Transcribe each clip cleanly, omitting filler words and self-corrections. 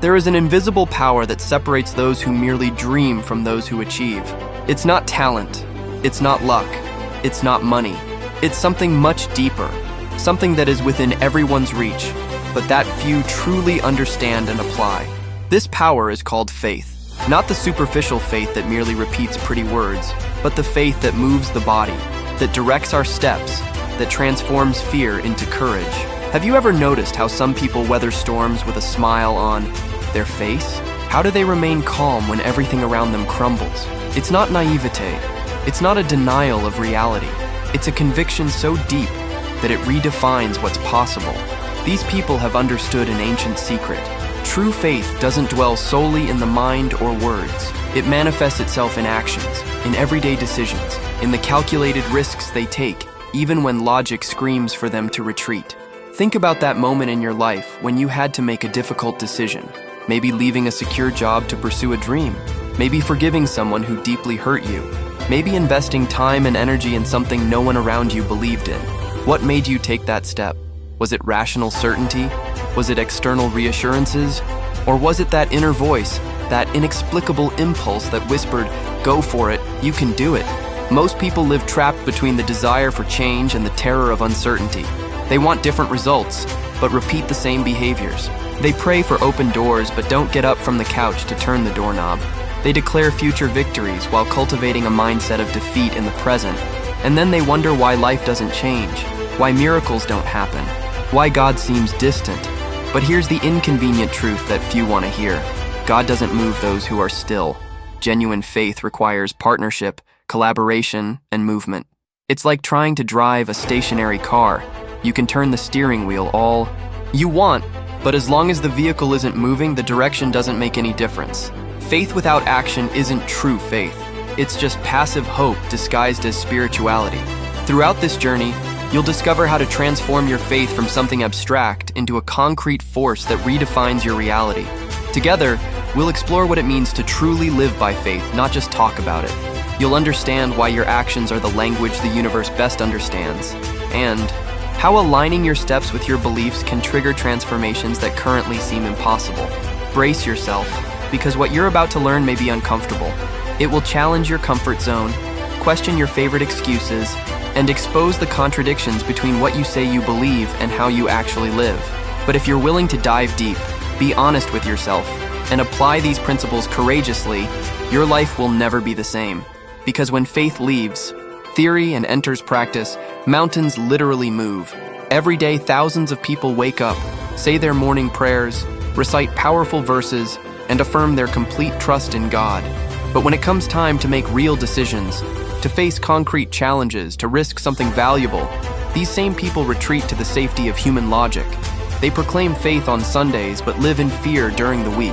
There is an invisible power that separates those who merely dream from those who achieve. It's not talent, it's not luck, it's not money. It's something much deeper, something that is within everyone's reach, but that few truly understand and apply. This power is called faith. Not the superficial faith that merely repeats pretty words, but the faith that moves the body, that directs our steps, that transforms fear into courage. Have you ever noticed how some people weather storms with a smile on their face? How do they remain calm when everything around them crumbles? It's not naivete. It's not a denial of reality. It's a conviction so deep that it redefines what's possible. These people have understood an ancient secret. True faith doesn't dwell solely in the mind or words. It manifests itself in actions, in everyday decisions, in the calculated risks they take, even when logic screams for them to retreat. Think about that moment in your life when you had to make a difficult decision. Maybe leaving a secure job to pursue a dream. Maybe forgiving someone who deeply hurt you. Maybe investing time and energy in something no one around you believed in. What made you take that step? Was it rational certainty? Was it external reassurances? Or was it that inner voice, that inexplicable impulse that whispered, "Go for it, you can do it"? Most people live trapped between the desire for change and the terror of uncertainty. They want different results, but repeat the same behaviors. They pray for open doors, but don't get up from the couch to turn the doorknob. They declare future victories while cultivating a mindset of defeat in the present. And then they wonder why life doesn't change, why miracles don't happen, why God seems distant. But here's the inconvenient truth that few want to hear. God doesn't move those who are still. Genuine faith requires partnership, collaboration, and movement. It's like trying to drive a stationary car. You can turn the steering wheel all you want, but as long as the vehicle isn't moving, the direction doesn't make any difference. Faith without action isn't true faith. It's just passive hope disguised as spirituality. Throughout this journey, you'll discover how to transform your faith from something abstract into a concrete force that redefines your reality. Together, we'll explore what it means to truly live by faith, not just talk about it. You'll understand why your actions are the language the universe best understands, and how aligning your steps with your beliefs can trigger transformations that currently seem impossible. Brace yourself, because what you're about to learn may be uncomfortable. It will challenge your comfort zone, question your favorite excuses, and expose the contradictions between what you say you believe and how you actually live. But if you're willing to dive deep, be honest with yourself, and apply these principles courageously, your life will never be the same. Because when faith leaves theory and enters practice, mountains literally move. Every day, thousands of people wake up, say their morning prayers, recite powerful verses, and affirm their complete trust in God. But when it comes time to make real decisions, to face concrete challenges, to risk something valuable, these same people retreat to the safety of human logic. They proclaim faith on Sundays but live in fear during the week.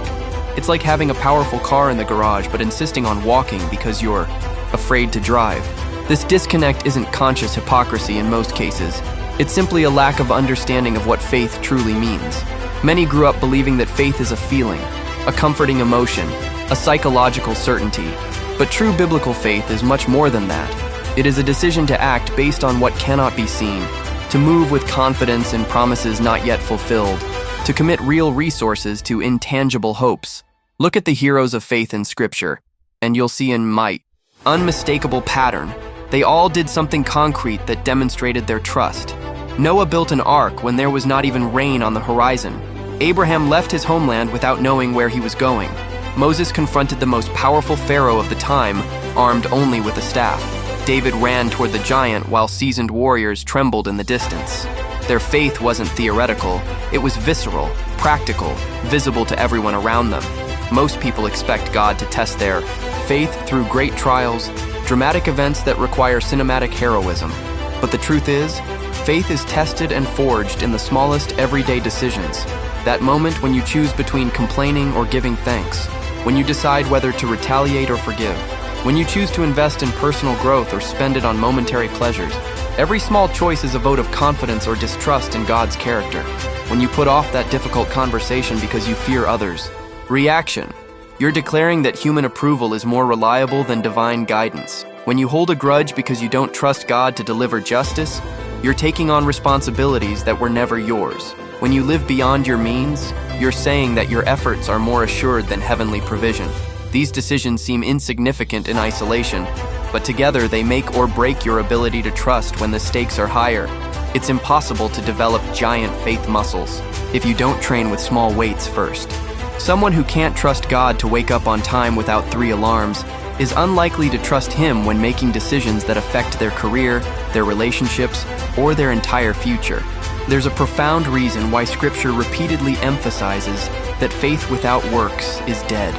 It's like having a powerful car in the garage but insisting on walking because you're afraid to drive. This disconnect isn't conscious hypocrisy in most cases. It's simply a lack of understanding of what faith truly means. Many grew up believing that faith is a feeling, a comforting emotion, a psychological certainty. But true biblical faith is much more than that. It is a decision to act based on what cannot be seen, to move with confidence in promises not yet fulfilled, to commit real resources to intangible hopes. Look at the heroes of faith in Scripture, and you'll see an unmistakable pattern. They all did something concrete that demonstrated their trust. Noah built an ark when there was not even rain on the horizon. Abraham left his homeland without knowing where he was going. Moses confronted the most powerful pharaoh of the time, armed only with a staff. David ran toward the giant while seasoned warriors trembled in the distance. Their faith wasn't theoretical, it was visceral, practical, visible to everyone around them. Most people expect God to test their faith through great trials, dramatic events that require cinematic heroism. But the truth is, faith is tested and forged in the smallest everyday decisions. That moment when you choose between complaining or giving thanks. When you decide whether to retaliate or forgive. When you choose to invest in personal growth or spend it on momentary pleasures. Every small choice is a vote of confidence or distrust in God's character. When you put off that difficult conversation because you fear others. Reaction. You're declaring that human approval is more reliable than divine guidance. When you hold a grudge because you don't trust God to deliver justice, you're taking on responsibilities that were never yours. When you live beyond your means, you're saying that your efforts are more assured than heavenly provision. These decisions seem insignificant in isolation, but together they make or break your ability to trust when the stakes are higher. It's impossible to develop giant faith muscles if you don't train with small weights first. Someone who can't trust God to wake up on time without 3 alarms is unlikely to trust Him when making decisions that affect their career, their relationships, or their entire future. There's a profound reason why Scripture repeatedly emphasizes that faith without works is dead.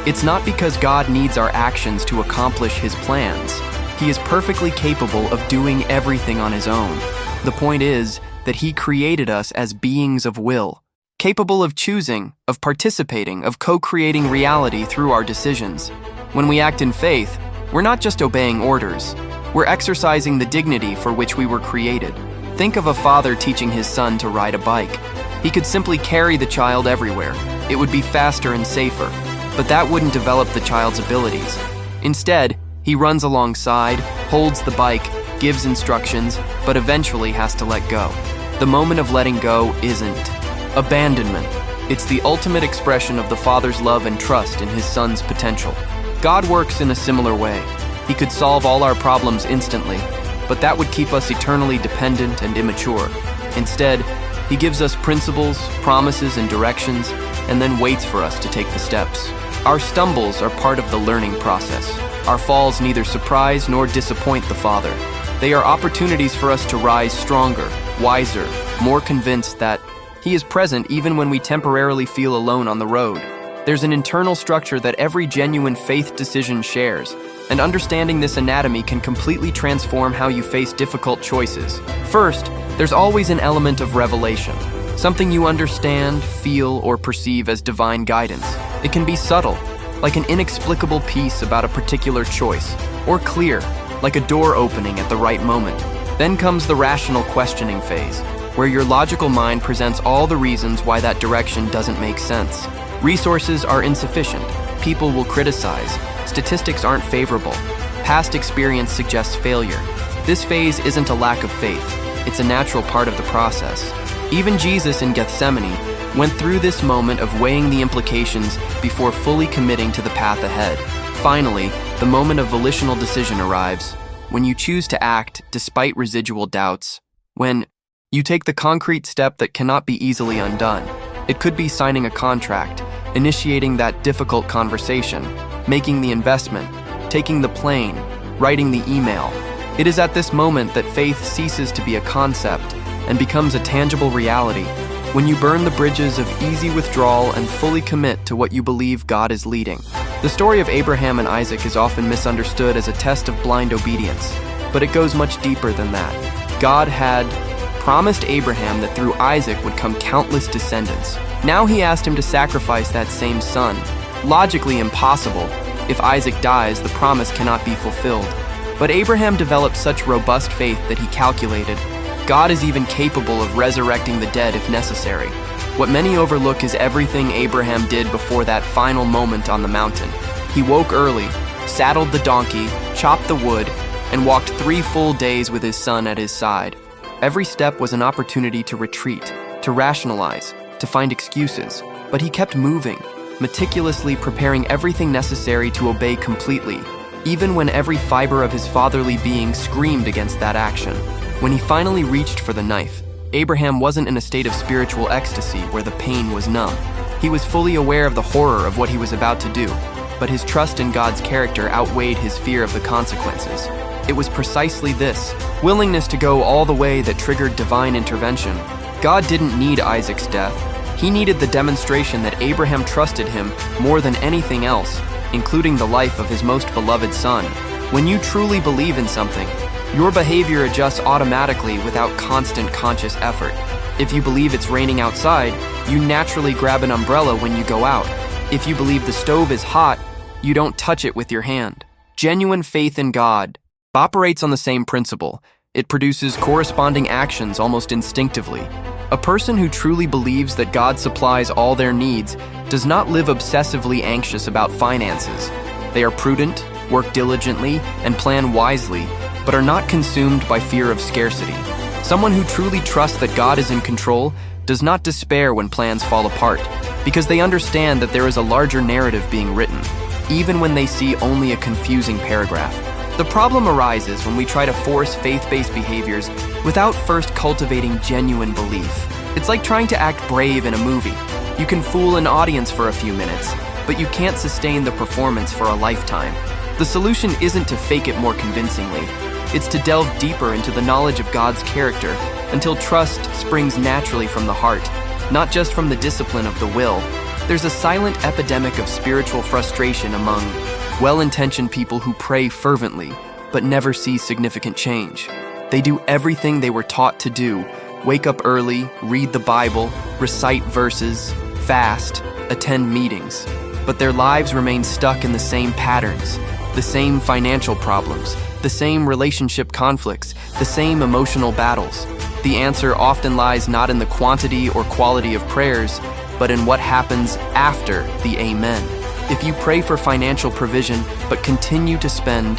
It's not because God needs our actions to accomplish His plans. He is perfectly capable of doing everything on His own. The point is that He created us as beings of will, capable of choosing, of participating, of co-creating reality through our decisions. When we act in faith, we're not just obeying orders. We're exercising the dignity for which we were created. Think of a father teaching his son to ride a bike. He could simply carry the child everywhere. It would be faster and safer, but that wouldn't develop the child's abilities. Instead, he runs alongside, holds the bike, gives instructions, but eventually has to let go. The moment of letting go isn't abandonment. It's the ultimate expression of the Father's love and trust in His Son's potential. God works in a similar way. He could solve all our problems instantly, but that would keep us eternally dependent and immature. Instead, He gives us principles, promises, and directions, and then waits for us to take the steps. Our stumbles are part of the learning process. Our falls neither surprise nor disappoint the Father. They are opportunities for us to rise stronger, wiser, more convinced that He is present even when we temporarily feel alone on the road. There's an internal structure that every genuine faith decision shares, and understanding this anatomy can completely transform how you face difficult choices. First, there's always an element of revelation, something you understand, feel, or perceive as divine guidance. It can be subtle, like an inexplicable piece about a particular choice, or clear, like a door opening at the right moment. Then comes the rational questioning phase, where your logical mind presents all the reasons why that direction doesn't make sense. Resources are insufficient, people will criticize, statistics aren't favorable, past experience suggests failure. This phase isn't a lack of faith, it's a natural part of the process. Even Jesus in Gethsemane went through this moment of weighing the implications before fully committing to the path ahead. Finally, the moment of volitional decision arrives, when you choose to act despite residual doubts, when you take the concrete step that cannot be easily undone. It could be signing a contract, initiating that difficult conversation, making the investment, taking the plane, writing the email. It is at this moment that faith ceases to be a concept and becomes a tangible reality, when you burn the bridges of easy withdrawal and fully commit to what you believe God is leading. The story of Abraham and Isaac is often misunderstood as a test of blind obedience, but it goes much deeper than that. God had promised Abraham that through Isaac would come countless descendants. Now He asked him to sacrifice that same son. Logically impossible. If Isaac dies, the promise cannot be fulfilled. But Abraham developed such robust faith that he calculated, God is even capable of resurrecting the dead if necessary. What many overlook is everything Abraham did before that final moment on the mountain. He woke early, saddled the donkey, chopped the wood, and walked 3 full days with his son at his side. Every step was an opportunity to retreat, to rationalize, to find excuses, but he kept moving, meticulously preparing everything necessary to obey completely, even when every fiber of his fatherly being screamed against that action. When he finally reached for the knife, Abraham wasn't in a state of spiritual ecstasy where the pain was numb. He was fully aware of the horror of what he was about to do, but his trust in God's character outweighed his fear of the consequences. It was precisely this willingness to go all the way that triggered divine intervention. God didn't need Isaac's death. He needed the demonstration that Abraham trusted him more than anything else, including the life of his most beloved son. When you truly believe in something, your behavior adjusts automatically without constant conscious effort. If you believe it's raining outside, you naturally grab an umbrella when you go out. If you believe the stove is hot, you don't touch it with your hand. Genuine faith in God operates on the same principle. It produces corresponding actions almost instinctively. A person who truly believes that God supplies all their needs does not live obsessively anxious about finances. They are prudent, work diligently, and plan wisely, but are not consumed by fear of scarcity. Someone who truly trusts that God is in control does not despair when plans fall apart, because they understand that there is a larger narrative being written, even when they see only a confusing paragraph. The problem arises when we try to force faith-based behaviors without first cultivating genuine belief. It's like trying to act brave in a movie. You can fool an audience for a few minutes, but you can't sustain the performance for a lifetime. The solution isn't to fake it more convincingly. It's to delve deeper into the knowledge of God's character until trust springs naturally from the heart, not just from the discipline of the will. There's a silent epidemic of spiritual frustration among well-intentioned people who pray fervently but never see significant change. They do everything they were taught to do: wake up early, read the Bible, recite verses, fast, attend meetings. But their lives remain stuck in the same patterns, the same financial problems, the same relationship conflicts, the same emotional battles. The answer often lies not in the quantity or quality of prayers, but in what happens after the amen. If you pray for financial provision but continue to spend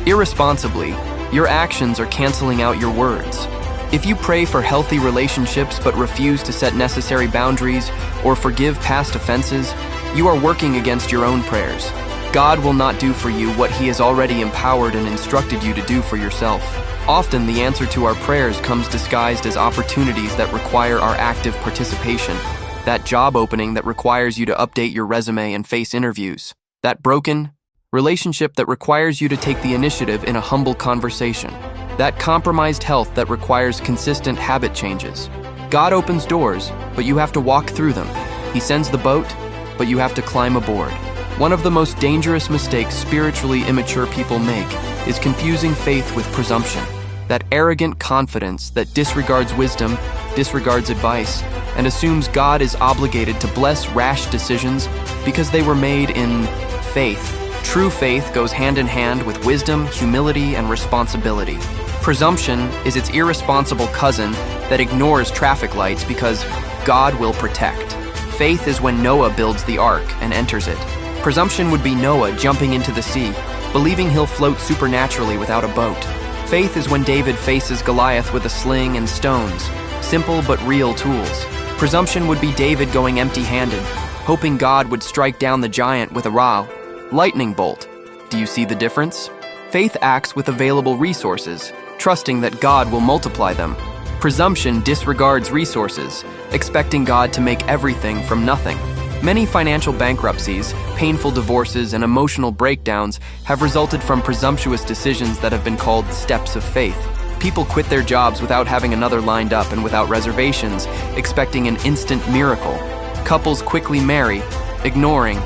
irresponsibly, your actions are canceling out your words. If you pray for healthy relationships but refuse to set necessary boundaries or forgive past offenses, you are working against your own prayers. God will not do for you what He has already empowered and instructed you to do for yourself. Often the answer to our prayers comes disguised as opportunities that require our active participation. That job opening that requires you to update your resume and face interviews. That broken relationship that requires you to take the initiative in a humble conversation. That compromised health that requires consistent habit changes. God opens doors, but you have to walk through them. He sends the boat, but you have to climb aboard. One of the most dangerous mistakes spiritually immature people make is confusing faith with presumption. That arrogant confidence that disregards wisdom, disregards advice, and assumes God is obligated to bless rash decisions because they were made in faith. True faith goes hand in hand with wisdom, humility, and responsibility. Presumption is its irresponsible cousin that ignores traffic lights because God will protect. Faith is when Noah builds the ark and enters it. Presumption would be Noah jumping into the sea, believing he'll float supernaturally without a boat. Faith is when David faces Goliath with a sling and stones, simple but real tools. Presumption would be David going empty-handed, hoping God would strike down the giant with a lightning bolt. Do you see the difference? Faith acts with available resources, trusting that God will multiply them. Presumption disregards resources, expecting God to make everything from nothing. Many financial bankruptcies, painful divorces, and emotional breakdowns have resulted from presumptuous decisions that have been called steps of faith. People quit their jobs without having another lined up and without reservations, expecting an instant miracle. Couples quickly marry, ignoring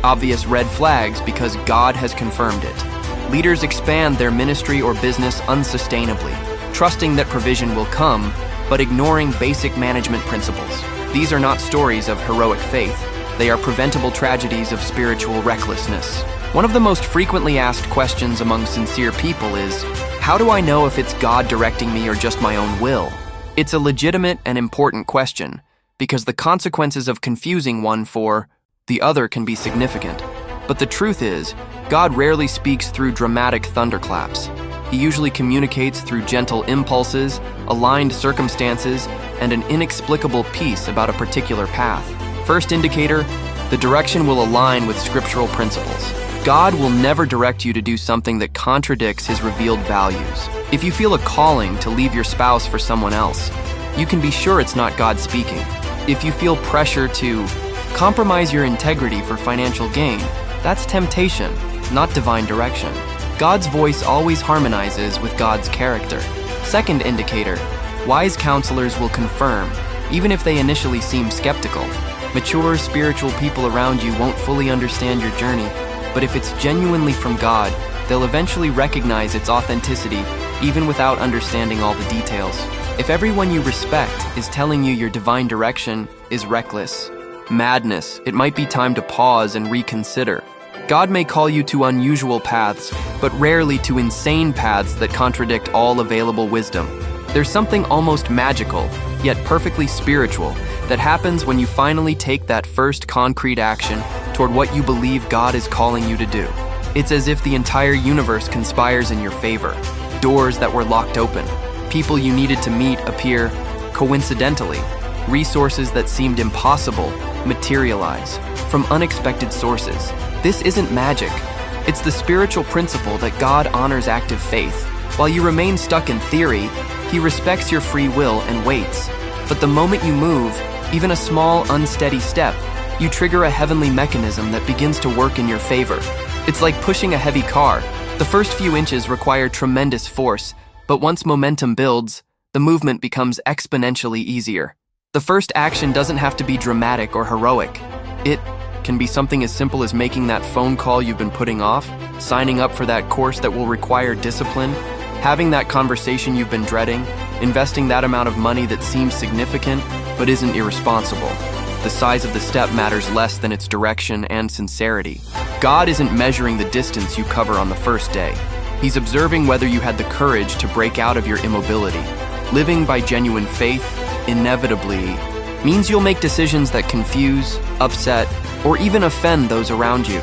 obvious red flags because God has confirmed it. Leaders expand their ministry or business unsustainably, trusting that provision will come, but ignoring basic management principles. These are not stories of heroic faith. They are preventable tragedies of spiritual recklessness. One of the most frequently asked questions among sincere people is, how do I know if it's God directing me or just my own will? It's a legitimate and important question, because the consequences of confusing one for the other can be significant. But the truth is, God rarely speaks through dramatic thunderclaps. He usually communicates through gentle impulses, aligned circumstances, and an inexplicable peace about a particular path. First indicator, the direction will align with scriptural principles. God will never direct you to do something that contradicts His revealed values. If you feel a calling to leave your spouse for someone else, you can be sure it's not God speaking. If you feel pressure to compromise your integrity for financial gain, that's temptation, not divine direction. God's voice always harmonizes with God's character. Second indicator, wise counselors will confirm, even if they initially seem skeptical. Mature spiritual people around you won't fully understand your journey, but if it's genuinely from God, they'll eventually recognize its authenticity, even without understanding all the details. If everyone you respect is telling you your divine direction is reckless, madness, it might be time to pause and reconsider. God may call you to unusual paths, but rarely to insane paths that contradict all available wisdom. There's something almost magical, yet perfectly spiritual, that happens when you finally take that first concrete action toward what you believe God is calling you to do. It's as if the entire universe conspires in your favor. Doors that were locked open, people you needed to meet appear coincidentally. Resources that seemed impossible materialize from unexpected sources. This isn't magic. It's the spiritual principle that God honors active faith. While you remain stuck in theory, He respects your free will and waits. But the moment you move, even a small, unsteady step, you trigger a heavenly mechanism that begins to work in your favor. It's like pushing a heavy car. The first few inches require tremendous force, but once momentum builds, the movement becomes exponentially easier. The first action doesn't have to be dramatic or heroic. It can be something as simple as making that phone call you've been putting off, signing up for that course that will require discipline, having that conversation you've been dreading, investing that amount of money that seems significant but isn't irresponsible. The size of the step matters less than its direction and sincerity. God isn't measuring the distance you cover on the first day. He's observing whether you had the courage to break out of your immobility. Living by genuine faith, inevitably, means you'll make decisions that confuse, upset, or even offend those around you.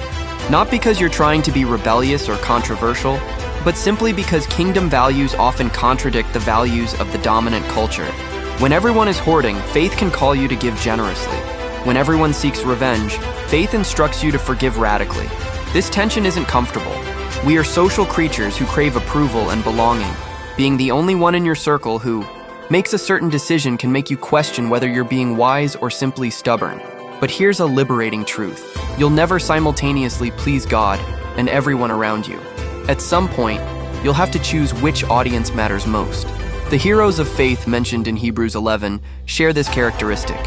Not because you're trying to be rebellious or controversial, but simply because kingdom values often contradict the values of the dominant culture. When everyone is hoarding, faith can call you to give generously. When everyone seeks revenge, faith instructs you to forgive radically. This tension isn't comfortable. We are social creatures who crave approval and belonging. Being the only one in your circle who makes a certain decision can make you question whether you're being wise or simply stubborn. But here's a liberating truth. You'll never simultaneously please God and everyone around you. At some point, you'll have to choose which audience matters most. The heroes of faith mentioned in Hebrews 11 share this characteristic.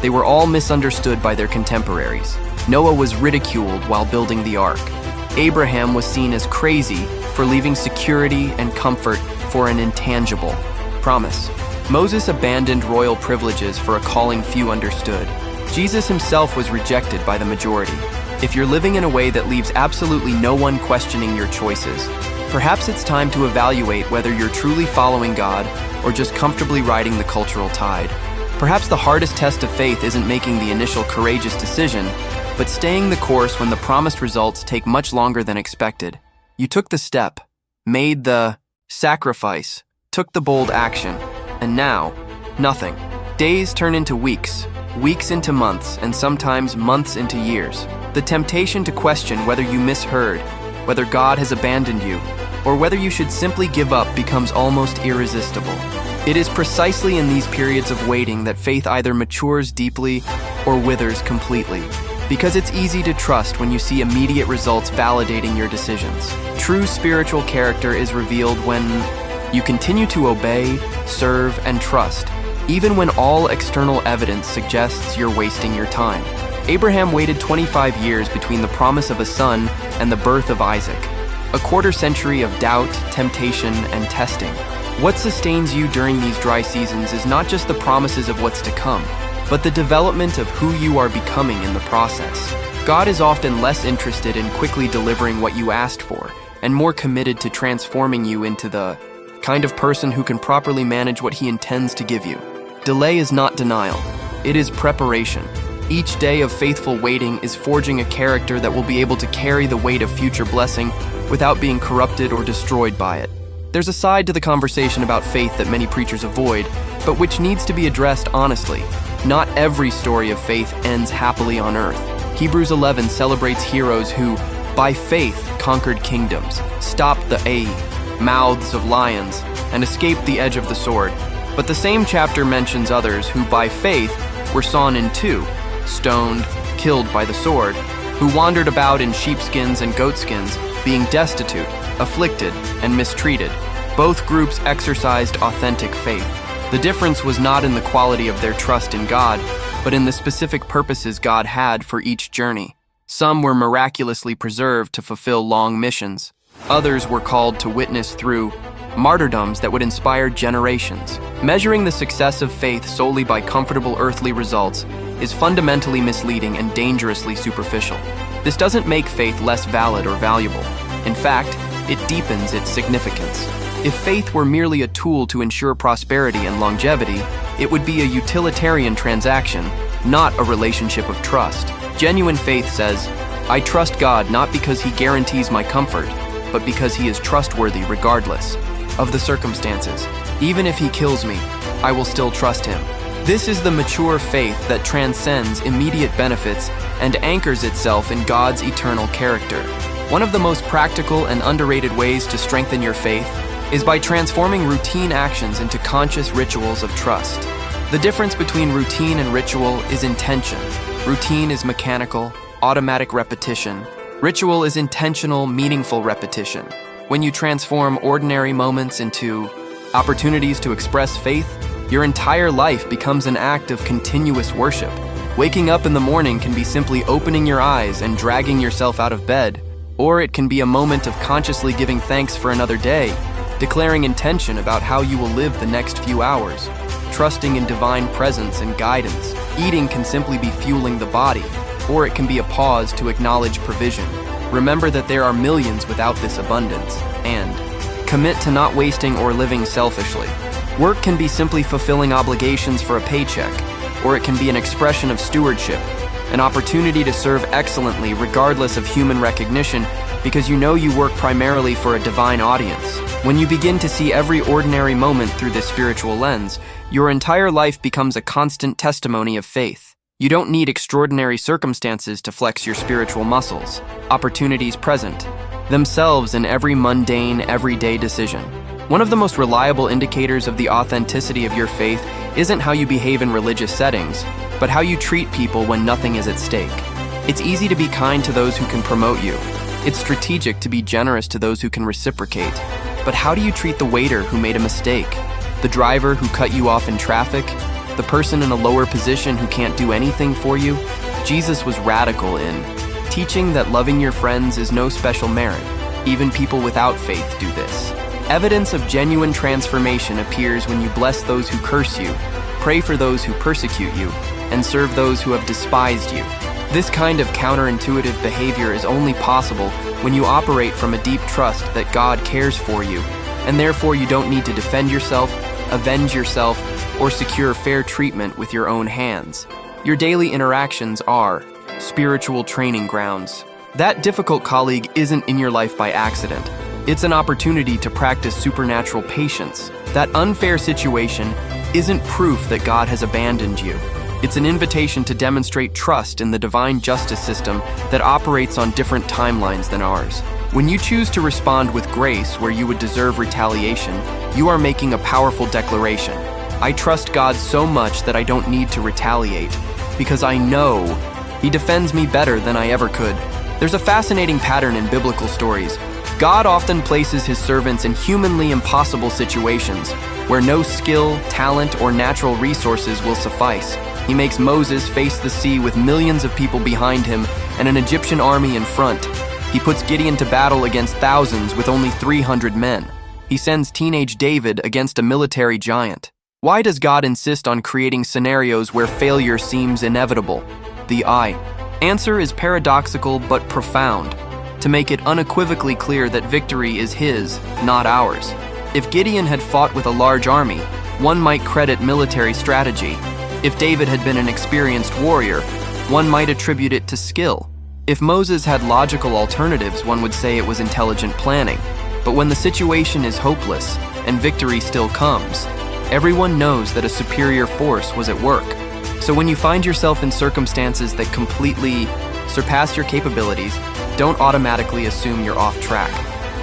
They were all misunderstood by their contemporaries. Noah was ridiculed while building the ark. Abraham was seen as crazy for leaving security and comfort for an intangible promise. Moses abandoned royal privileges for a calling few understood. Jesus himself was rejected by the majority. If you're living in a way that leaves absolutely no one questioning your choices, perhaps it's time to evaluate whether you're truly following God or just comfortably riding the cultural tide. Perhaps the hardest test of faith isn't making the initial courageous decision, but staying the course when the promised results take much longer than expected. You took the step, made the sacrifice, took the bold action, and now, nothing. Days turn into weeks, weeks into months, and sometimes months into years. The temptation to question whether you misheard, whether God has abandoned you, or whether you should simply give up becomes almost irresistible. It is precisely in these periods of waiting that faith either matures deeply or withers completely, because it's easy to trust when you see immediate results validating your decisions. True spiritual character is revealed when you continue to obey, serve, and trust, even when all external evidence suggests you're wasting your time. Abraham waited 25 years between the promise of a son and the birth of Isaac, a quarter century of doubt, temptation, and testing. What sustains you during these dry seasons is not just the promises of what's to come, but the development of who you are becoming in the process. God is often less interested in quickly delivering what you asked for, and more committed to transforming you into the kind of person who can properly manage what He intends to give you. Delay is not denial, it is preparation. Each day of faithful waiting is forging a character that will be able to carry the weight of future blessing without being corrupted or destroyed by it. There's a side to the conversation about faith that many preachers avoid, but which needs to be addressed honestly. Not every story of faith ends happily on earth. Hebrews 11 celebrates heroes who, by faith, conquered kingdoms, stopped the mouths of lions, and escaped the edge of the sword. But the same chapter mentions others who, by faith, were sawn in two, stoned, killed by the sword, who wandered about in sheepskins and goatskins, being destitute, afflicted, and mistreated. Both groups exercised authentic faith. The difference was not in the quality of their trust in God, but in the specific purposes God had for each journey. Some were miraculously preserved to fulfill long missions. Others were called to witness through martyrdoms that would inspire generations. Measuring the success of faith solely by comfortable earthly results is fundamentally misleading and dangerously superficial. This doesn't make faith less valid or valuable. In fact, it deepens its significance. If faith were merely a tool to ensure prosperity and longevity, it would be a utilitarian transaction, not a relationship of trust. Genuine faith says, I trust God not because He guarantees my comfort, but because He is trustworthy regardless of the circumstances. Even if He kills me, I will still trust Him. This is the mature faith that transcends immediate benefits and anchors itself in God's eternal character. One of the most practical and underrated ways to strengthen your faith is by transforming routine actions into conscious rituals of trust. The difference between routine and ritual is intention. Routine is mechanical, automatic repetition. Ritual is intentional, meaningful repetition. When you transform ordinary moments into opportunities to express faith, your entire life becomes an act of continuous worship. Waking up in the morning can be simply opening your eyes and dragging yourself out of bed, or it can be a moment of consciously giving thanks for another day, declaring intention about how you will live the next few hours, trusting in divine presence and guidance. Eating can simply be fueling the body, or it can be a pause to acknowledge provision. Remember that there are millions without this abundance, and commit to not wasting or living selfishly. Work can be simply fulfilling obligations for a paycheck, or it can be an expression of stewardship, an opportunity to serve excellently regardless of human recognition because you know you work primarily for a divine audience. When you begin to see every ordinary moment through this spiritual lens, your entire life becomes a constant testimony of faith. You don't need extraordinary circumstances to flex your spiritual muscles. Opportunities present themselves in every mundane, everyday decision. One of the most reliable indicators of the authenticity of your faith isn't how you behave in religious settings, but how you treat people when nothing is at stake. It's easy to be kind to those who can promote you. It's strategic to be generous to those who can reciprocate. But how do you treat the waiter who made a mistake? The driver who cut you off in traffic? The person in a lower position who can't do anything for you? Jesus was radical in teaching that loving your friends is no special merit. Even people without faith do this. Evidence of genuine transformation appears when you bless those who curse you, pray for those who persecute you, and serve those who have despised you. This kind of counterintuitive behavior is only possible when you operate from a deep trust that God cares for you, and therefore you don't need to defend yourself, avenge yourself, or secure fair treatment with your own hands. Your daily interactions are spiritual training grounds. That difficult colleague isn't in your life by accident. It's an opportunity to practice supernatural patience. That unfair situation isn't proof that God has abandoned you. It's an invitation to demonstrate trust in the divine justice system that operates on different timelines than ours. When you choose to respond with grace where you would deserve retaliation, you are making a powerful declaration. I trust God so much that I don't need to retaliate, because I know He defends me better than I ever could. There's a fascinating pattern in biblical stories. God often places His servants in humanly impossible situations where no skill, talent, or natural resources will suffice. He makes Moses face the sea with millions of people behind him and an Egyptian army in front. He puts Gideon to battle against thousands with only 300 men. He sends teenage David against a military giant. Why does God insist on creating scenarios where failure seems inevitable? The answer is paradoxical but profound, to make it unequivocally clear that victory is His, not ours. If Gideon had fought with a large army, one might credit military strategy. If David had been an experienced warrior, one might attribute it to skill. If Moses had logical alternatives, one would say it was intelligent planning. But when the situation is hopeless and victory still comes, everyone knows that a superior force was at work. So when you find yourself in circumstances that completely surpass your capabilities, don't automatically assume you're off track.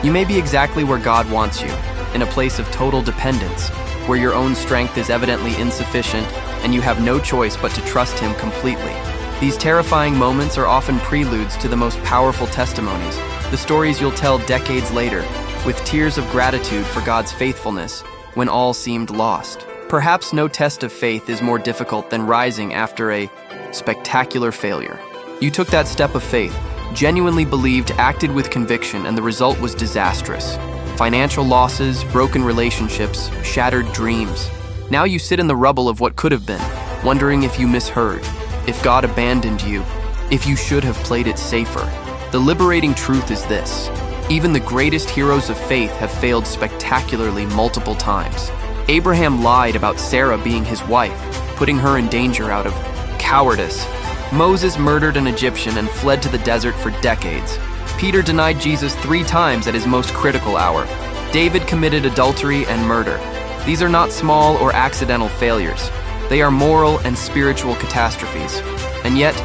You may be exactly where God wants you, in a place of total dependence, where your own strength is evidently insufficient and you have no choice but to trust Him completely. These terrifying moments are often preludes to the most powerful testimonies, the stories you'll tell decades later, with tears of gratitude for God's faithfulness when all seemed lost. Perhaps no test of faith is more difficult than rising after a spectacular failure. You took that step of faith, genuinely believed, acted with conviction, and the result was disastrous. Financial losses, broken relationships, shattered dreams. Now you sit in the rubble of what could have been, wondering if you misheard, if God abandoned you, if you should have played it safer. The liberating truth is this: even the greatest heroes of faith have failed spectacularly multiple times. Abraham lied about Sarah being his wife, putting her in danger out of cowardice. Moses murdered an Egyptian and fled to the desert for decades. Peter denied Jesus 3 times at his most critical hour. David committed adultery and murder. These are not small or accidental failures. They are moral and spiritual catastrophes. And yet,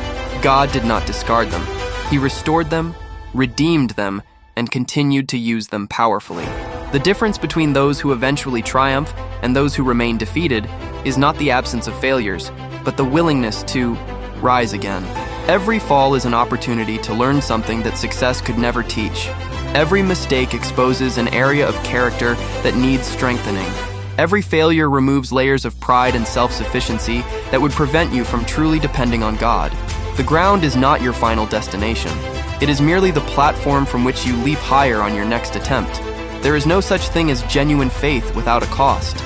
God did not discard them. He restored them, redeemed them, and continued to use them powerfully. The difference between those who eventually triumph and those who remain defeated is not the absence of failures, but the willingness to rise again. Every fall is an opportunity to learn something that success could never teach. Every mistake exposes an area of character that needs strengthening. Every failure removes layers of pride and self-sufficiency that would prevent you from truly depending on God. The ground is not your final destination. It is merely the platform from which you leap higher on your next attempt. There is no such thing as genuine faith without a cost.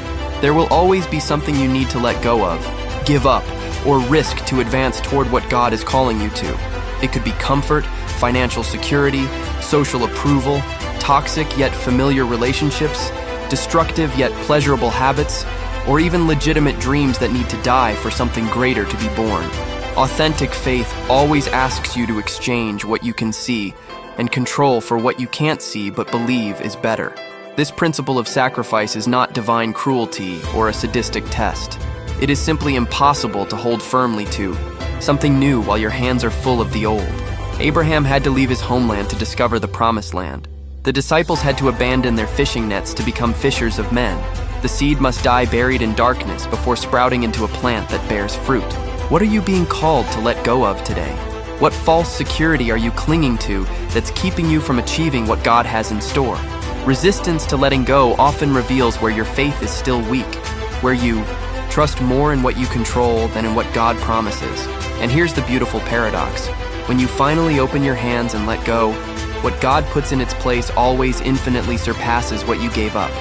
There will always be something you need to let go of, give up, or risk to advance toward what God is calling you to. It could be comfort, financial security, social approval, toxic yet familiar relationships, destructive yet pleasurable habits, or even legitimate dreams that need to die for something greater to be born. Authentic faith always asks you to exchange what you can see and control for what you can't see but believe is better. This principle of sacrifice is not divine cruelty or a sadistic test. It is simply impossible to hold firmly to something new while your hands are full of the old. Abraham had to leave his homeland to discover the promised land. The disciples had to abandon their fishing nets to become fishers of men. The seed must die buried in darkness before sprouting into a plant that bears fruit. What are you being called to let go of today? What false security are you clinging to that's keeping you from achieving what God has in store? Resistance to letting go often reveals where your faith is still weak, where you trust more in what you control than in what God promises. And here's the beautiful paradox. When you finally open your hands and let go, what God puts in its place always infinitely surpasses what you gave up.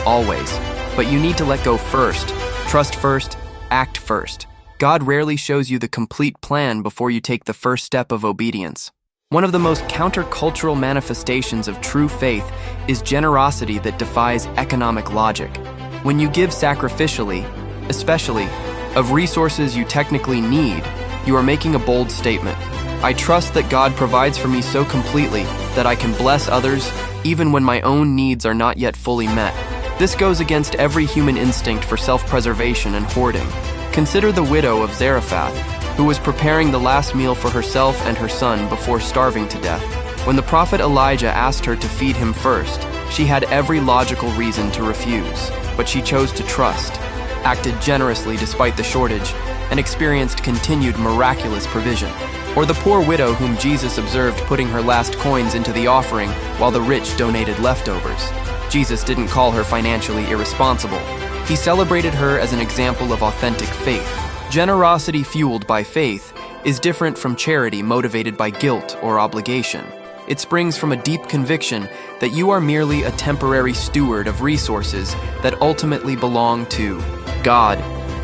Always. But you need to let go first. Trust first, act first. God rarely shows you the complete plan before you take the first step of obedience. One of the most countercultural manifestations of true faith is generosity that defies economic logic. When you give sacrificially, especially of resources you technically need, you are making a bold statement. I trust that God provides for me so completely that I can bless others even when my own needs are not yet fully met. This goes against every human instinct for self-preservation and hoarding. Consider the widow of Zarephath, who was preparing the last meal for herself and her son before starving to death. When the prophet Elijah asked her to feed him first, she had every logical reason to refuse, but she chose to trust, acted generously despite the shortage, and experienced continued miraculous provision. Or the poor widow whom Jesus observed putting her last coins into the offering while the rich donated leftovers. Jesus didn't call her financially irresponsible. He celebrated her as an example of authentic faith. Generosity fueled by faith is different from charity motivated by guilt or obligation. It springs from a deep conviction that you are merely a temporary steward of resources that ultimately belong to God,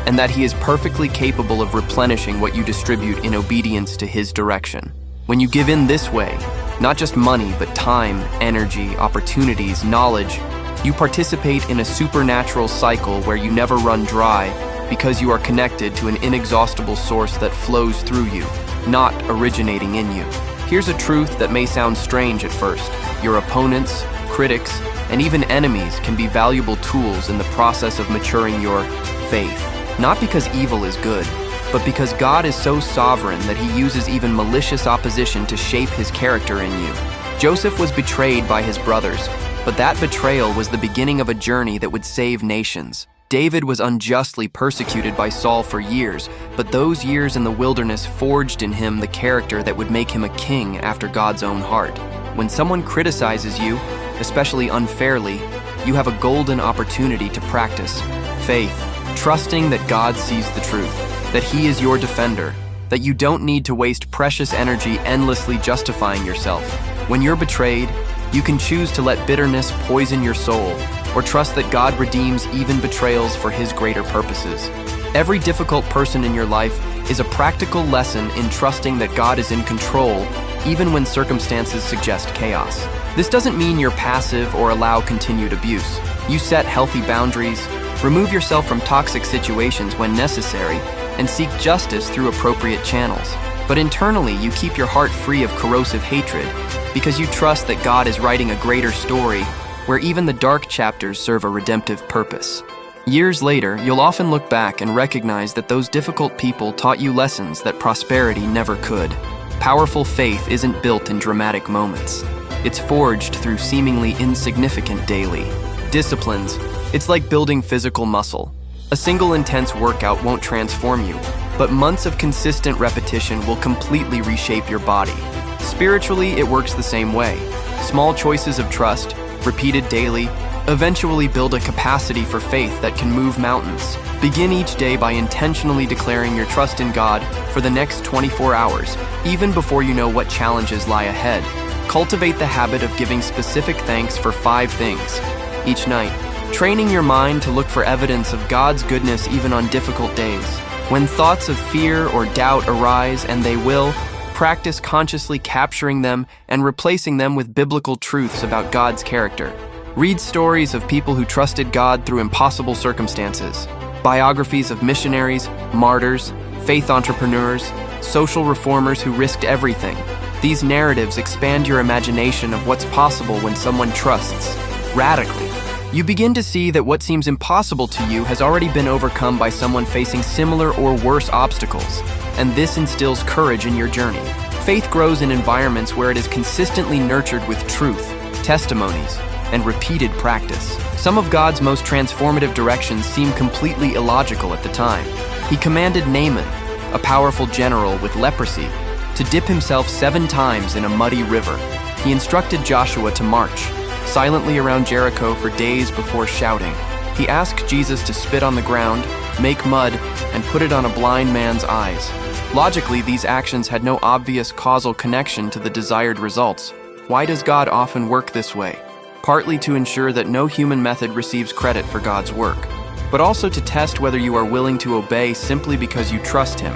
and that He is perfectly capable of replenishing what you distribute in obedience to His direction. When you give in this way, not just money, but time, energy, opportunities, knowledge, you participate in a supernatural cycle where you never run dry because you are connected to an inexhaustible source that flows through you, not originating in you. Here's a truth that may sound strange at first. Your opponents, critics, and even enemies can be valuable tools in the process of maturing your faith. Not because evil is good, but because God is so sovereign that He uses even malicious opposition to shape His character in you. Joseph was betrayed by his brothers, but that betrayal was the beginning of a journey that would save nations. David was unjustly persecuted by Saul for years, but those years in the wilderness forged in him the character that would make him a king after God's own heart. When someone criticizes you, especially unfairly, you have a golden opportunity to practice faith, trusting that God sees the truth, that He is your defender, that you don't need to waste precious energy endlessly justifying yourself. When you're betrayed, you can choose to let bitterness poison your soul, or trust that God redeems even betrayals for His greater purposes. Every difficult person in your life is a practical lesson in trusting that God is in control, even when circumstances suggest chaos. This doesn't mean you're passive or allow continued abuse. You set healthy boundaries, remove yourself from toxic situations when necessary, and seek justice through appropriate channels. But internally, you keep your heart free of corrosive hatred because you trust that God is writing a greater story where even the dark chapters serve a redemptive purpose. Years later, you'll often look back and recognize that those difficult people taught you lessons that prosperity never could. Powerful faith isn't built in dramatic moments. It's forged through seemingly insignificant daily disciplines. It's like building physical muscle. A single intense workout won't transform you, but months of consistent repetition will completely reshape your body. Spiritually, it works the same way. Small choices of trust, repeated daily, eventually build a capacity for faith that can move mountains. Begin each day by intentionally declaring your trust in God for the next 24 hours, even before you know what challenges lie ahead. Cultivate the habit of giving specific thanks for 5 things each night, training your mind to look for evidence of God's goodness even on difficult days. When thoughts of fear or doubt arise, and they will, practice consciously capturing them and replacing them with biblical truths about God's character. Read stories of people who trusted God through impossible circumstances. Biographies of missionaries, martyrs, faith entrepreneurs, social reformers who risked everything. These narratives expand your imagination of what's possible when someone trusts radically. You begin to see that what seems impossible to you has already been overcome by someone facing similar or worse obstacles, and this instills courage in your journey. Faith grows in environments where it is consistently nurtured with truth, testimonies, and repeated practice. Some of God's most transformative directions seem completely illogical at the time. He commanded Naaman, a powerful general with leprosy, to dip himself 7 times in a muddy river. He instructed Joshua to march silently around Jericho for days before shouting. He asked Jesus to spit on the ground, make mud, and put it on a blind man's eyes. Logically, these actions had no obvious causal connection to the desired results. Why does God often work this way? Partly to ensure that no human method receives credit for God's work, but also to test whether you are willing to obey simply because you trust Him,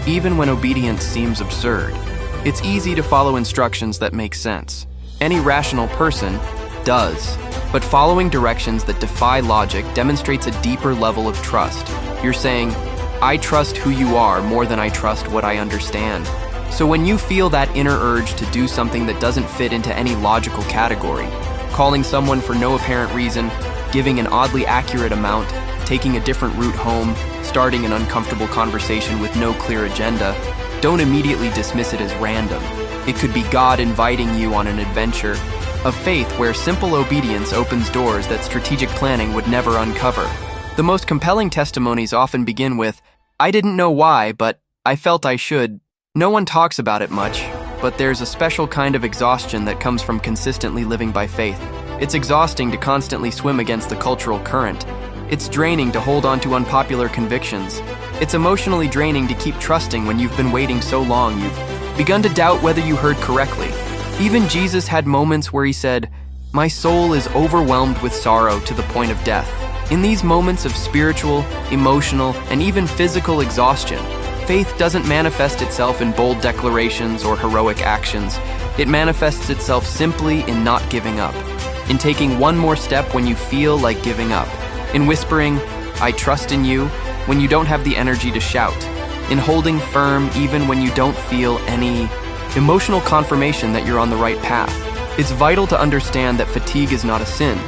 even when obedience seems absurd. It's easy to follow instructions that make sense. Any rational person does, but following directions that defy logic demonstrates a deeper level of trust. You're saying, I trust who you are more than I trust what I understand. So when you feel that inner urge to do something that doesn't fit into any logical category, calling someone for no apparent reason, giving an oddly accurate amount, taking a different route home, starting an uncomfortable conversation with no clear agenda, don't immediately dismiss it as random. It could be God inviting you on an adventure of faith where simple obedience opens doors that strategic planning would never uncover. The most compelling testimonies often begin with, I didn't know why, but I felt I should. No one talks about it much, but there's a special kind of exhaustion that comes from consistently living by faith. It's exhausting to constantly swim against the cultural current. It's draining to hold on to unpopular convictions. It's emotionally draining to keep trusting when you've been waiting so long you've begun to doubt whether you heard correctly. Even Jesus had moments where he said, My soul is overwhelmed with sorrow to the point of death. In these moments of spiritual, emotional, and even physical exhaustion, faith doesn't manifest itself in bold declarations or heroic actions. It manifests itself simply in not giving up, in taking one more step when you feel like giving up, in whispering, I trust in you, when you don't have the energy to shout, in holding firm even when you don't feel any emotional confirmation that you're on the right path. It's vital to understand that fatigue is not a sin,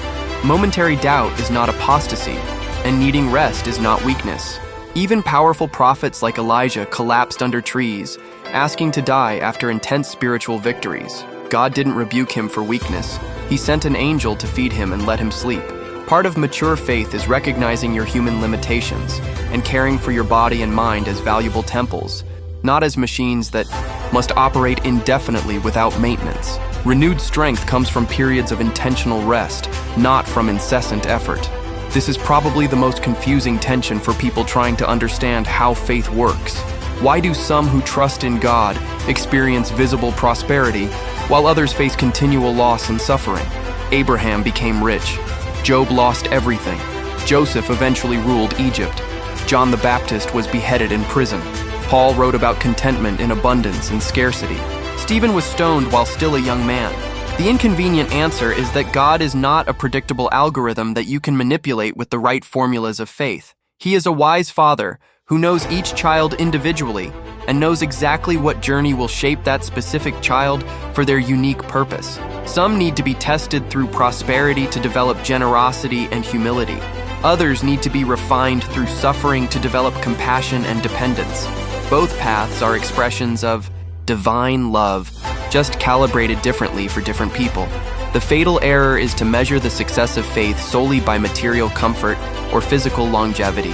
momentary doubt is not apostasy, and needing rest is not weakness. Even powerful prophets like Elijah collapsed under trees, asking to die after intense spiritual victories. God didn't rebuke him for weakness. He sent an angel to feed him and let him sleep. Part of mature faith is recognizing your human limitations and caring for your body and mind as valuable temples, not as machines that must operate indefinitely without maintenance. Renewed strength comes from periods of intentional rest, not from incessant effort. This is probably the most confusing tension for people trying to understand how faith works. Why do some who trust in God experience visible prosperity, while others face continual loss and suffering? Abraham became rich. Job lost everything. Joseph eventually ruled Egypt. John the Baptist was beheaded in prison. Paul wrote about contentment in abundance and scarcity. Stephen was stoned while still a young man. The inconvenient answer is that God is not a predictable algorithm that you can manipulate with the right formulas of faith. He is a wise father who knows each child individually and knows exactly what journey will shape that specific child for their unique purpose. Some need to be tested through prosperity to develop generosity and humility. Others need to be refined through suffering to develop compassion and dependence. Both paths are expressions of divine love, just calibrated differently for different people. The fatal error is to measure the success of faith solely by material comfort or physical longevity.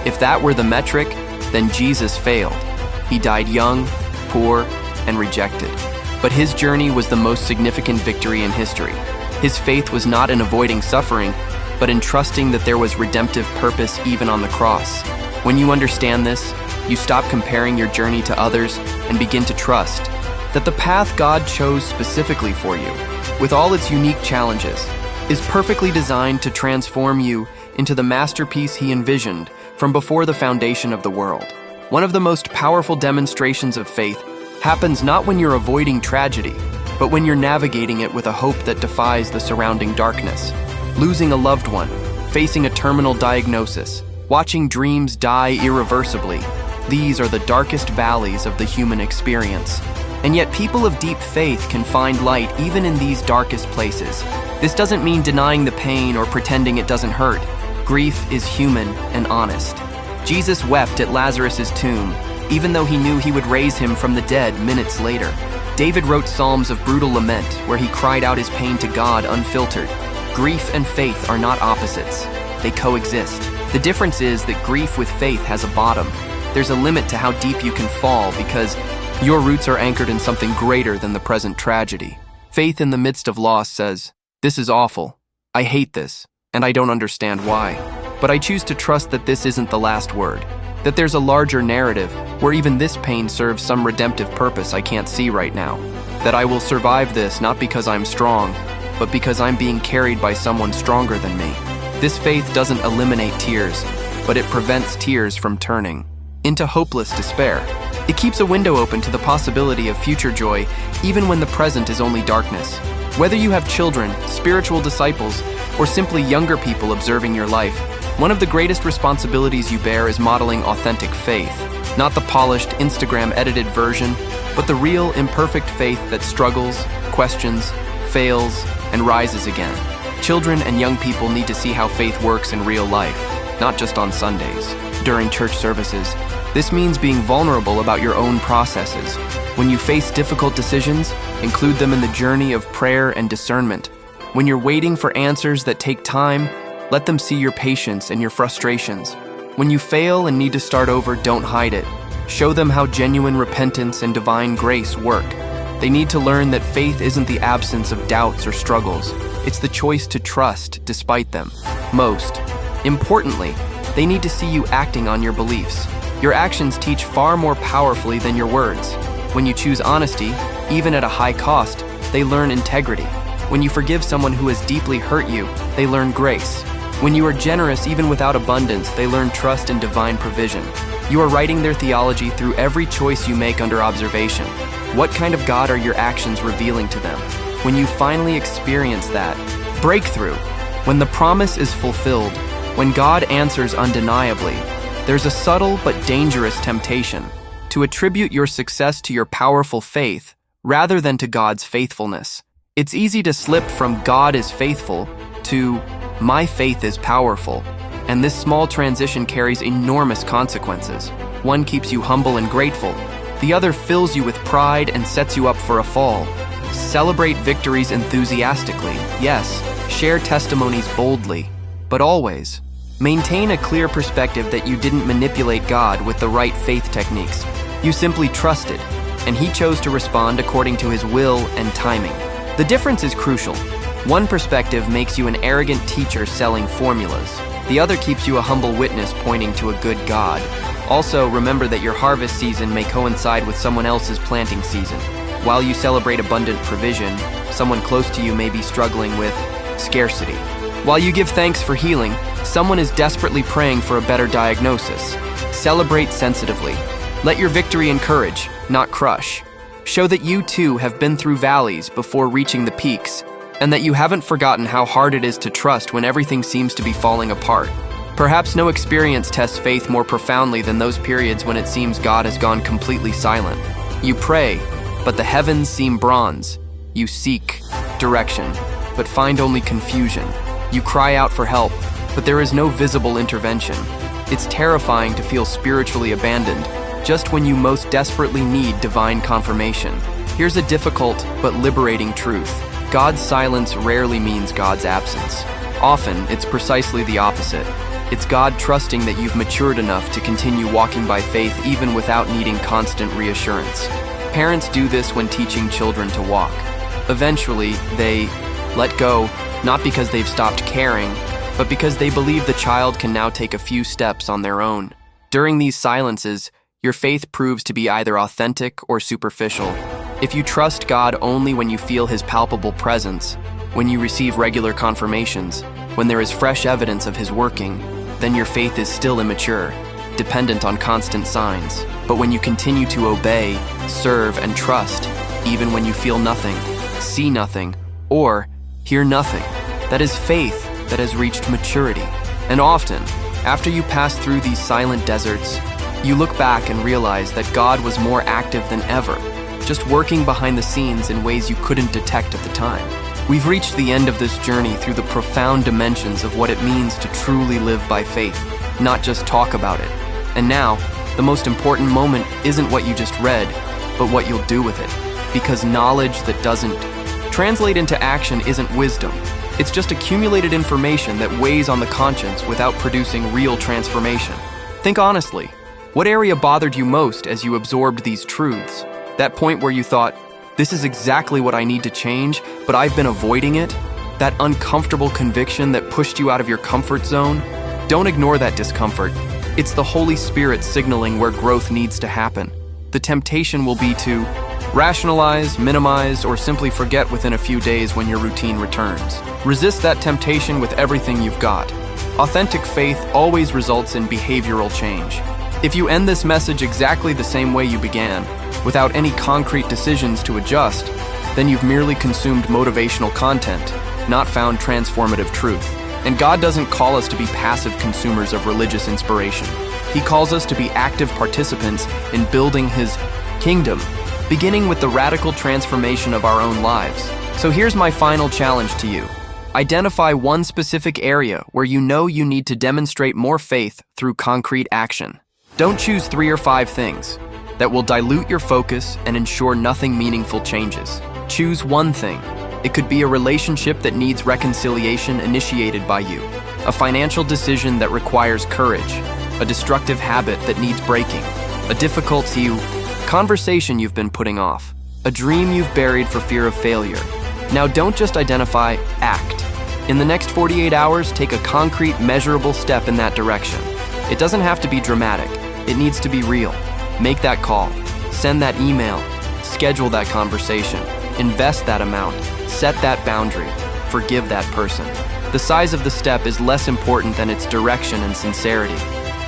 If that were the metric, then Jesus failed. He died young, poor, and rejected. But his journey was the most significant victory in history. His faith was not in avoiding suffering, but in trusting that there was redemptive purpose even on the cross. When you understand this, you stop comparing your journey to others and begin to trust that the path God chose specifically for you, with all its unique challenges, is perfectly designed to transform you into the masterpiece he envisioned from before the foundation of the world. One of the most powerful demonstrations of faith happens not when you're avoiding tragedy, but when you're navigating it with a hope that defies the surrounding darkness. Losing a loved one, facing a terminal diagnosis, watching dreams die irreversibly, these are the darkest valleys of the human experience. And yet people of deep faith can find light even in these darkest places. This doesn't mean denying the pain or pretending it doesn't hurt. Grief is human and honest. Jesus wept at Lazarus' tomb, even though he knew he would raise him from the dead minutes later. David wrote psalms of brutal lament where he cried out his pain to God unfiltered. Grief and faith are not opposites. They coexist. The difference is that grief with faith has a bottom. There's a limit to how deep you can fall because your roots are anchored in something greater than the present tragedy. Faith in the midst of loss says, "This is awful. I hate this, and I don't understand why. But I choose to trust that this isn't the last word, that there's a larger narrative where even this pain serves some redemptive purpose I can't see right now. That I will survive this not because I'm strong, but because I'm being carried by someone stronger than me." This faith doesn't eliminate tears, but it prevents tears from turning into hopeless despair. It keeps a window open to the possibility of future joy, even when the present is only darkness. Whether you have children, spiritual disciples, or simply younger people observing your life, one of the greatest responsibilities you bear is modeling authentic faith. Not the polished, Instagram-edited version, but the real, imperfect faith that struggles, questions, fails, and rises again. Children and young people need to see how faith works in real life, not just on Sundays. During church services, this means being vulnerable about your own processes. When you face difficult decisions, include them in the journey of prayer and discernment. When you're waiting for answers that take time, let them see your patience and your frustrations. When you fail and need to start over, don't hide it. Show them how genuine repentance and divine grace work. They need to learn that faith isn't the absence of doubts or struggles. It's the choice to trust despite them. Most importantly, they need to see you acting on your beliefs. Your actions teach far more powerfully than your words. When you choose honesty, even at a high cost, they learn integrity. When you forgive someone who has deeply hurt you, they learn grace. When you are generous even without abundance, they learn trust and divine provision. You are writing their theology through every choice you make under observation. What kind of God are your actions revealing to them? When you finally experience that breakthrough, when the promise is fulfilled, when God answers undeniably, there's a subtle but dangerous temptation to attribute your success to your powerful faith rather than to God's faithfulness. It's easy to slip from "God is faithful" to "my faith is powerful," and this small transition carries enormous consequences. One keeps you humble and grateful. The other fills you with pride and sets you up for a fall. Celebrate victories enthusiastically. Yes, share testimonies boldly, but always maintain a clear perspective that you didn't manipulate God with the right faith techniques. You simply trusted, and He chose to respond according to His will and timing. The difference is crucial. One perspective makes you an arrogant teacher selling formulas. The other keeps you a humble witness pointing to a good God. Also, remember that your harvest season may coincide with someone else's planting season. While you celebrate abundant provision, someone close to you may be struggling with scarcity. While you give thanks for healing, someone is desperately praying for a better diagnosis. Celebrate sensitively. Let your victory encourage, not crush. Show that you too have been through valleys before reaching the peaks, and that you haven't forgotten how hard it is to trust when everything seems to be falling apart. Perhaps no experience tests faith more profoundly than those periods when it seems God has gone completely silent. You pray, but the heavens seem bronze. You seek direction, but find only confusion. You cry out for help, but there is no visible intervention. It's terrifying to feel spiritually abandoned, just when you most desperately need divine confirmation. Here's a difficult but liberating truth. God's silence rarely means God's absence. Often, it's precisely the opposite. It's God trusting that you've matured enough to continue walking by faith even without needing constant reassurance. Parents do this when teaching children to walk. Eventually, they let go, not because they've stopped caring, but because they believe the child can now take a few steps on their own. During these silences, your faith proves to be either authentic or superficial. If you trust God only when you feel His palpable presence, when you receive regular confirmations, when there is fresh evidence of His working, then your faith is still immature, dependent on constant signs. But when you continue to obey, serve, and trust, even when you feel nothing, see nothing, or hear nothing, that is faith that has reached maturity. And often, after you pass through these silent deserts, you look back and realize that God was more active than ever, just working behind the scenes in ways you couldn't detect at the time. We've reached the end of this journey through the profound dimensions of what it means to truly live by faith, not just talk about it. And now, the most important moment isn't what you just read, but what you'll do with it. Because knowledge that doesn't translate into action isn't wisdom. It's just accumulated information that weighs on the conscience without producing real transformation. Think honestly, what area bothered you most as you absorbed these truths? That point where you thought, this is exactly what I need to change, but I've been avoiding it? That uncomfortable conviction that pushed you out of your comfort zone? Don't ignore that discomfort. It's the Holy Spirit signaling where growth needs to happen. The temptation will be to rationalize, minimize, or simply forget within a few days when your routine returns. Resist that temptation with everything you've got. Authentic faith always results in behavioral change. If you end this message exactly the same way you began, without any concrete decisions to adjust, then you've merely consumed motivational content, not found transformative truth. And God doesn't call us to be passive consumers of religious inspiration. He calls us to be active participants in building His kingdom, beginning with the radical transformation of our own lives. So here's my final challenge to you. Identify one specific area where you know you need to demonstrate more faith through concrete action. Don't choose 3 or 5 things that will dilute your focus and ensure nothing meaningful changes. Choose one thing. It could be a relationship that needs reconciliation initiated by you, a financial decision that requires courage, a destructive habit that needs breaking, a difficult conversation you've been putting off, a dream you've buried for fear of failure. Now don't just identify, act. In the next 48 hours, take a concrete, measurable step in that direction. It doesn't have to be dramatic. It needs to be real. Make that call, send that email, schedule that conversation, invest that amount, set that boundary, forgive that person. The size of the step is less important than its direction and sincerity.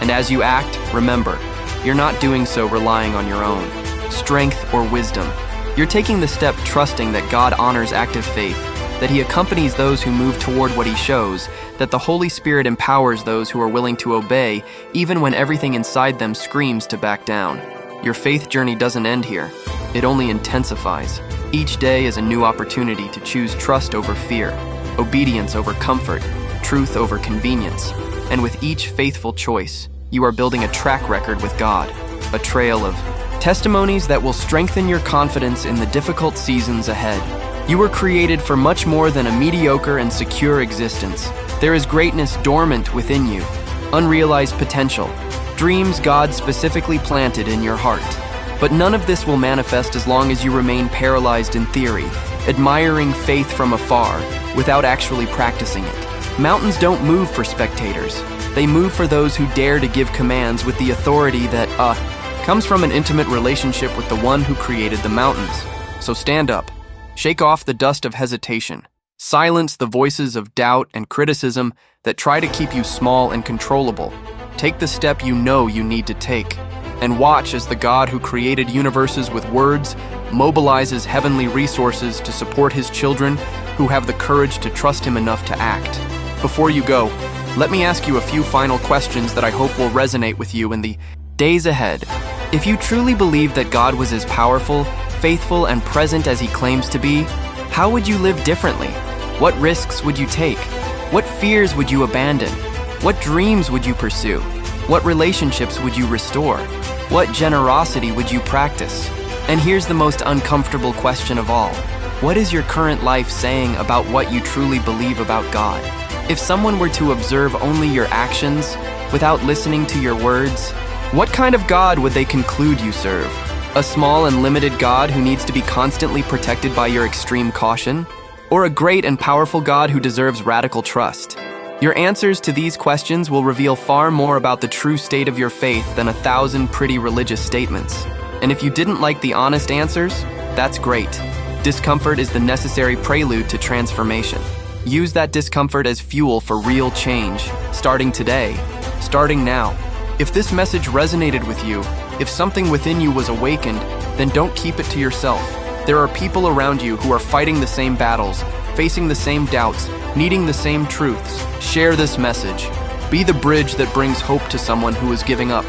And as you act, remember, you're not doing so relying on your own strength or wisdom. You're taking the step trusting that God honors active faith, that He accompanies those who move toward what He shows, that the Holy Spirit empowers those who are willing to obey, even when everything inside them screams to back down. Your faith journey doesn't end here. It only intensifies. Each day is a new opportunity to choose trust over fear, obedience over comfort, truth over convenience. And with each faithful choice, you are building a track record with God, a trail of testimonies that will strengthen your confidence in the difficult seasons ahead. You were created for much more than a mediocre and secure existence. There is greatness dormant within you, unrealized potential, dreams God specifically planted in your heart. But none of this will manifest as long as you remain paralyzed in theory, admiring faith from afar, without actually practicing it. Mountains don't move for spectators. They move for those who dare to give commands with the authority that, comes from an intimate relationship with the one who created the mountains. So stand up. Shake off the dust of hesitation. Silence the voices of doubt and criticism that try to keep you small and controllable. Take the step you know you need to take. And watch as the God who created universes with words mobilizes heavenly resources to support His children who have the courage to trust Him enough to act. Before you go, let me ask you a few final questions that I hope will resonate with you in the days ahead. If you truly believe that God was as powerful, faithful, and present as He claims to be, how would you live differently? What risks would you take? What fears would you abandon? What dreams would you pursue? What relationships would you restore? What generosity would you practice? And here's the most uncomfortable question of all. What is your current life saying about what you truly believe about God? If someone were to observe only your actions, without listening to your words, what kind of God would they conclude you serve? A small and limited God who needs to be constantly protected by your extreme caution? Or a great and powerful God who deserves radical trust? Your answers to these questions will reveal far more about the true state of your faith than 1,000 pretty religious statements. And if you didn't like the honest answers, that's great. Discomfort is the necessary prelude to transformation. Use that discomfort as fuel for real change, starting today, starting now. If this message resonated with you, if something within you was awakened, then don't keep it to yourself. There are people around you who are fighting the same battles, facing the same doubts, needing the same truths. Share this message. Be the bridge that brings hope to someone who is giving up.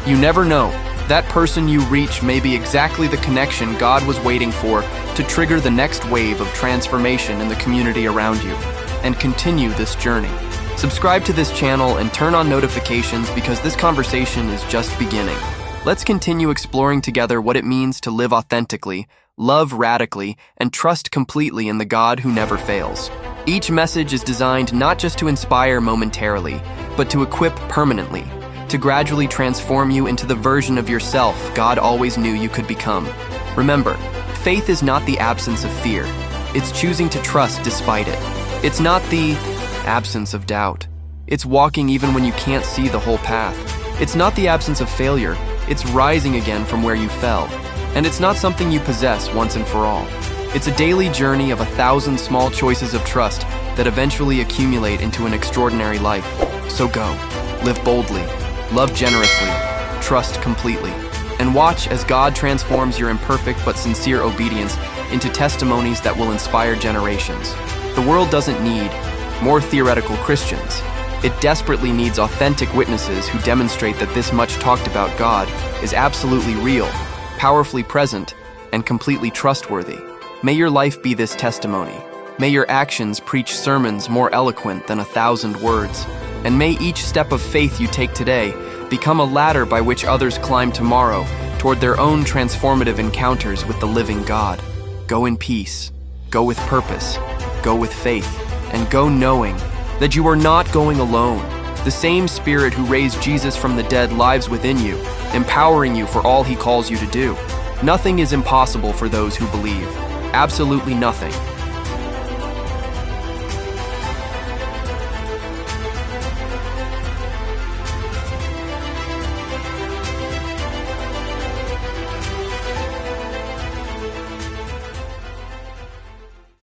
You never know. That person you reach may be exactly the connection God was waiting for to trigger the next wave of transformation in the community around you. And continue this journey. Subscribe to this channel and turn on notifications because this conversation is just beginning. Let's continue exploring together what it means to live authentically, love radically, and trust completely in the God who never fails. Each message is designed not just to inspire momentarily, but to equip permanently, to gradually transform you into the version of yourself God always knew you could become. Remember, faith is not the absence of fear. It's choosing to trust despite it. It's not the absence of doubt. It's walking even when you can't see the whole path. It's not the absence of failure. It's rising again from where you fell. And it's not something you possess once and for all. It's a daily journey of 1,000 small choices of trust that eventually accumulate into an extraordinary life. So go, live boldly, love generously, trust completely, and watch as God transforms your imperfect but sincere obedience into testimonies that will inspire generations. The world doesn't need more theoretical Christians. It desperately needs authentic witnesses who demonstrate that this much talked about God is absolutely real, powerfully present, and completely trustworthy. May your life be this testimony. May your actions preach sermons more eloquent than 1,000 words. And may each step of faith you take today become a ladder by which others climb tomorrow toward their own transformative encounters with the living God. Go in peace, go with purpose, go with faith, and go knowing that you are not going alone. The same Spirit who raised Jesus from the dead lives within you, empowering you for all He calls you to do. Nothing is impossible for those who believe. Absolutely nothing.